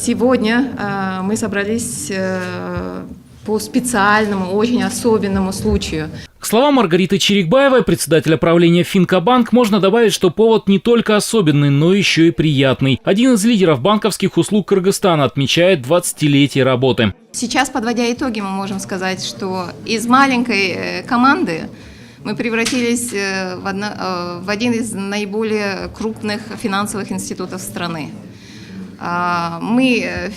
Сегодня мы собрались по специальному, очень особенному случаю. К словам Маргариты Чирикбаевой, председателя правления Финкобанк, можно добавить, что повод не только особенный, но еще и приятный. Один из лидеров банковских услуг Кыргызстана отмечает 20-летие работы. Сейчас, подводя итоги, мы можем сказать, что из маленькой команды мы превратились в один из наиболее крупных финансовых институтов страны. Мы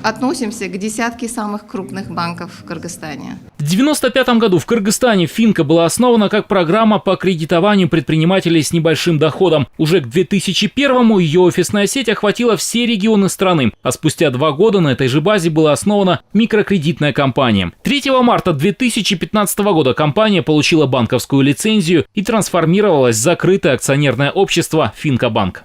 относимся к десятке самых крупных банков в Кыргызстане. В 1995 году в Кыргызстане Финка была основана как программа по кредитованию предпринимателей с небольшим доходом. Уже к 2001-му ее офисная сеть охватила все регионы страны, а спустя 2 года на этой же базе была основана микрокредитная компания. 3 марта 2015 года компания получила банковскую лицензию и трансформировалась в закрытое акционерное общество Финкобанк.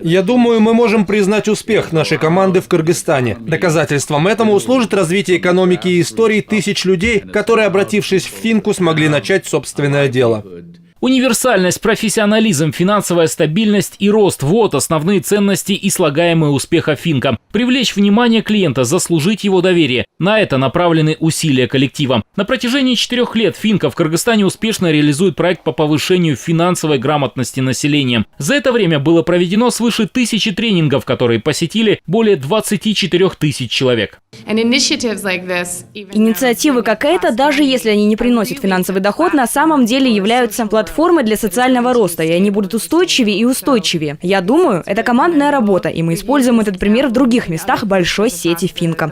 Я думаю, мы можем признать успех нашей команды в Кыргызстане. Доказательством этому служит развитие экономики и истории тысяч людей, которые, обратившись в Финку, смогли начать собственное дело. Универсальность, профессионализм, финансовая стабильность и рост – вот основные ценности и слагаемые успеха Финка. Привлечь внимание клиента, заслужить его доверие. На это направлены усилия коллектива. На протяжении 4 лет Финка в Кыргызстане успешно реализует проект по повышению финансовой грамотности населения. За это время было проведено свыше 1000 тренингов, которые посетили более 24 тысяч человек. Инициативы как эта, даже если они не приносят финансовый доход, на самом деле являются платформой для социального роста, и они будут устойчивее и устойчивее. Я думаю, это командная работа, и мы используем этот пример в других местах большой сети Финка.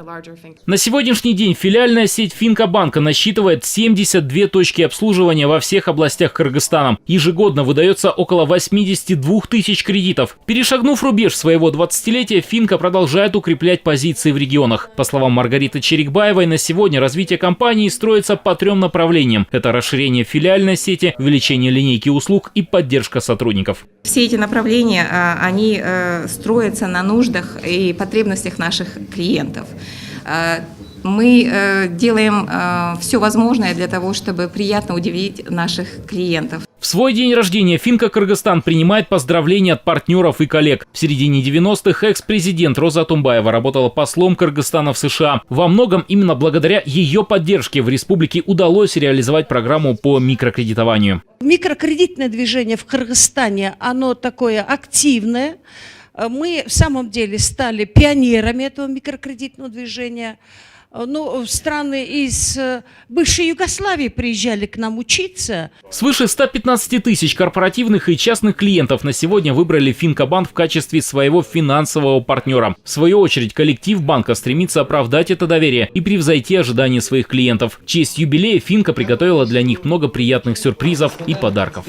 На сегодняшний день филиальная сеть Финкобанка насчитывает 72 точки обслуживания во всех областях Кыргызстана. Ежегодно выдается около 82 тысяч кредитов. Перешагнув рубеж своего 20-летия, Финка продолжает укреплять позиции в регионах. По словам Маргариты Чирикбаевой, на сегодня развитие компании строится по 3 направлениям. Это расширение филиальной сети, увеличение линейки услуг и поддержка сотрудников. Все эти направления, они строятся на нуждах и потребностях наших клиентов. Мы делаем все возможное для того, чтобы приятно удивить наших клиентов. В свой день рождения Финка Кыргызстан принимает поздравления от партнеров и коллег. В середине 90-х экс-президент Роза Атумбаева работала послом Кыргызстана в США. Во многом именно благодаря ее поддержке в республике удалось реализовать программу по микрокредитованию. Микрокредитное движение в Кыргызстане, оно такое активное. Мы в самом деле стали пионерами этого микрокредитного движения. Ну, страны из бывшей Югославии приезжали к нам учиться. Свыше 115 тысяч корпоративных и частных клиентов на сегодня выбрали Финкобанк в качестве своего финансового партнера. В свою очередь, коллектив банка стремится оправдать это доверие и превзойти ожидания своих клиентов. В честь юбилея Финка приготовила для них много приятных сюрпризов и подарков.